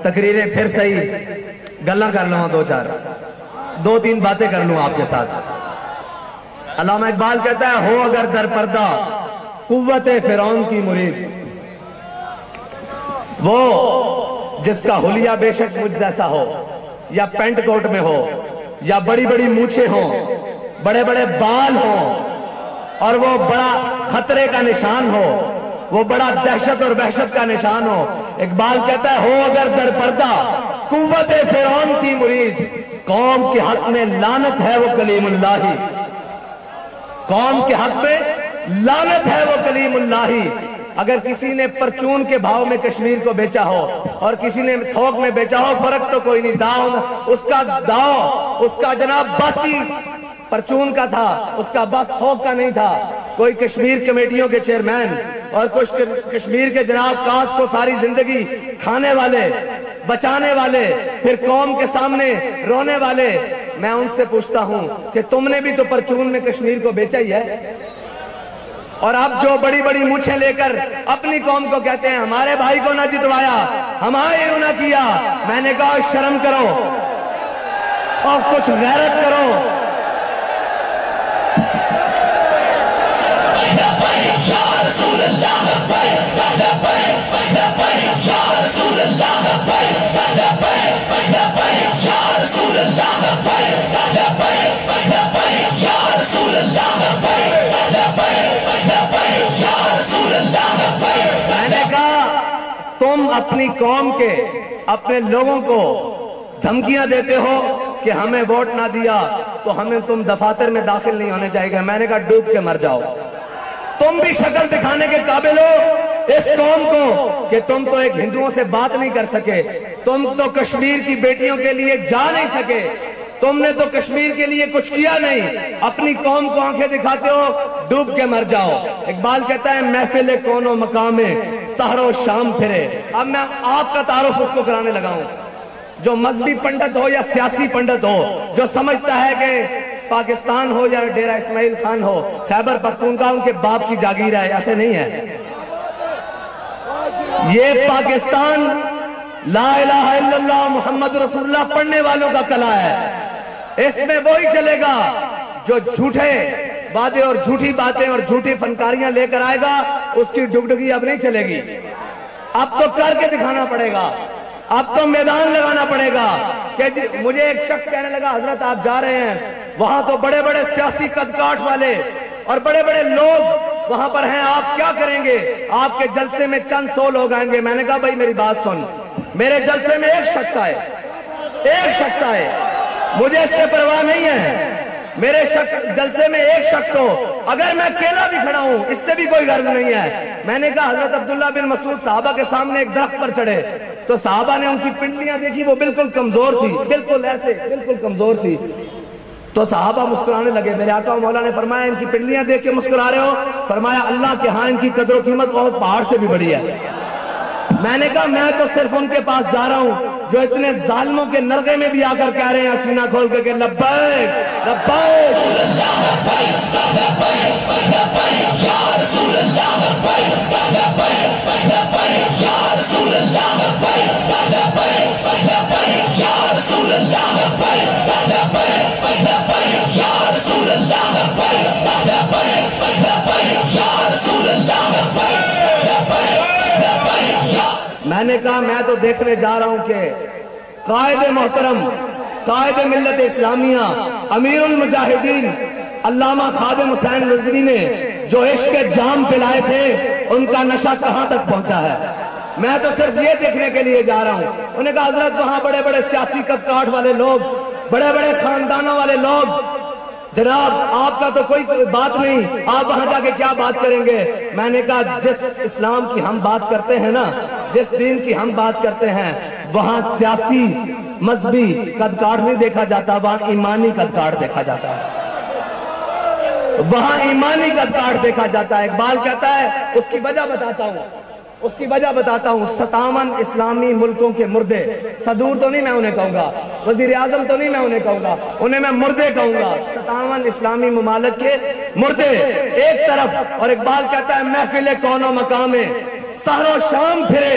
تقریریں پھر صحیح گلاں کر لوں دو تین باتیں کر لوں آپ کے ساتھ. علامہ اقبال کہتا ہے ہو اگر در پردہ قوت فرعون کی مرید، وہ جس کا حلیہ بے شک مجھ جیسا ہو، یا پینٹ کوٹ میں ہو، یا بڑی بڑی مونچھیں ہوں، بڑے بڑے بال ہوں، اور وہ بڑا خطرے کا نشان ہو، وہ بڑا دہشت اور وحشت کا نشان ہو. اقبال کہتا ہے ہو اگر در پردہ قوت فرعون کی مرید، قوم کے حق میں لعنت ہے وہ کلیم اللہ، قوم کے حق میں لعنت ہے وہ کلیم اللہ. اگر کسی نے پرچون کے بھاؤ میں کشمیر کو بیچا ہو اور کسی نے تھوک میں بیچا ہو، فرق تو کوئی نہیں. داؤ اس کا جناب باسی پرچون کا تھا، اس کا بس تھوک کا نہیں تھا. کوئی کشمیر کمیٹیوں کے چیئرمین اور کچھ کشمیر کے جناب کاس کو ساری زندگی کھانے والے، بچانے والے، پھر قوم کے سامنے رونے والے، میں ان سے پوچھتا ہوں کہ تم نے بھی تو پرچون میں کشمیر کو بیچا ہی ہے. اور اب جو بڑی بڑی مونچھیں لے کر اپنی قوم کو کہتے ہیں ہمارے بھائی کو نہ جتوایا، ہمارے نہ کیا. میں نے کہا شرم کرو اور کچھ غیرت کرو. میں نے کہا تم اپنی قوم کے اپنے لوگوں کو دھمکیاں دیتے ہو کہ ہمیں ووٹ نہ دیا تو ہمیں تم دفاتر میں داخل نہیں ہونے چاہیے. میں نے کہا ڈوب کے مر جاؤ. تم بھی شکل دکھانے کے قابل ہو اس قوم کو کہ تم تو ایک ہندوؤں سے بات نہیں کر سکے، تم تو کشمیر کی بیٹیوں کے لیے جا نہیں سکے، تم نے تو کشمیر کے لیے کچھ کیا نہیں. اپنی قوم کو آنکھیں دکھاتے ہو، ڈوب کے مر جاؤ. اقبال کہتا ہے محفل کون و مقام میں سحر و شام پھرے. اب میں آپ کا تعارف اس کو کرانے لگا ہوں. جو مذہبی پنڈت ہو یا سیاسی پنڈت ہو، جو سمجھتا ہے کہ پاکستان ہو یا ڈیرہ اسماعیل خان ہو، خیبر پختونخوا ان کے باپ کی جاگیر ہے، ایسے نہیں ہے. یہ پاکستان لا الہ الا اللہ محمد رسول اللہ پڑھنے والوں کا قلعہ ہے. اس میں وہی چلے گا جو جھوٹے وعدے اور جھوٹی باتیں اور جھوٹی فنکاریاں لے کر آئے گا. اس کی ڈگڈگی اب نہیں چلے گی. اب تو کر کے دکھانا پڑے گا، اب تو میدان لگانا پڑے گا. کہ مجھے ایک شخص کہنے لگا حضرت آپ جا رہے ہیں وہاں تو بڑے بڑے سیاسی قد کاٹ والے اور بڑے بڑے لوگ وہاں پر ہیں، آپ کیا کریں گے؟ آپ کے جلسے میں چند 100 لوگ آئیں گے. میں نے کہا بھائی میری بات سن، میرے جلسے میں ایک شخص آئے، مجھے اس سے پرواہ نہیں ہے. میرے جلسے میں ایک شخص ہو، اگر میں اکیلا بھی کھڑا ہوں اس سے بھی کوئی غرض نہیں ہے. میں نے کہا حضرت عبداللہ بن مسعود صحابہ کے سامنے ایک درخت پر چڑھے تو صحابہ نے ان کی پنڈلیاں دیکھی، وہ بالکل کمزور تھی، بالکل کمزور تھی. تو صحابہ مسکرانے لگے. میرے آقا و مولا نے فرمایا ان کی پنڈلیاں دیکھ کے مسکرا رہے ہو؟ فرمایا اللہ کے ہاں ان کی قدر و قیمت بہت پہاڑ سے بھی بڑی ہے. میں نے کہا میں تو صرف ان کے پاس جا رہا ہوں جو اتنے ظالموں کے نرغے میں بھی آ کر کہہ رہے ہیں سینہ کھول کے کہ لبیک لبیک. میں نے کہا میں تو دیکھنے جا رہا ہوں کہ قائد محترم، قائد ملت اسلامیہ، امیر المجاہدین علامہ خادم حسین رضوی نے جو عشق کے جام پلائے تھے ان کا نشہ کہاں تک پہنچا ہے. میں تو صرف یہ دیکھنے کے لیے جا رہا ہوں. انہوں نے کہا حضرت وہاں بڑے بڑے سیاسی قد کاٹ والے لوگ، بڑے بڑے خاندانوں والے لوگ، جناب آپ کا تو کوئی بات نہیں، آپ وہاں جا کے کیا بات کریں گے؟ میں نے کہا جس اسلام کی ہم بات کرتے ہیں نا، جس دین کی ہم بات کرتے ہیں، وہاں سیاسی مذہبی قد کاٹ نہیں دیکھا جاتا، وہاں ایمانی قد کاٹ دیکھا جاتا ہے، وہاں ایمانی قد کاٹ دیکھا جاتا ہے. اقبال کہتا ہے اس کی وجہ بتاتا ہوں 57 اسلامی ملکوں کے مردے، صدور تو نہیں میں انہیں کہوں گا، وزیر اعظم تو نہیں میں انہیں کہوں گا، انہیں میں مردے کہوں گا. 57 اسلامی ممالک کے مردے ایک طرف، اور اقبال کہتا ہے محفل کون و مقام میں سحر و شام پھرے.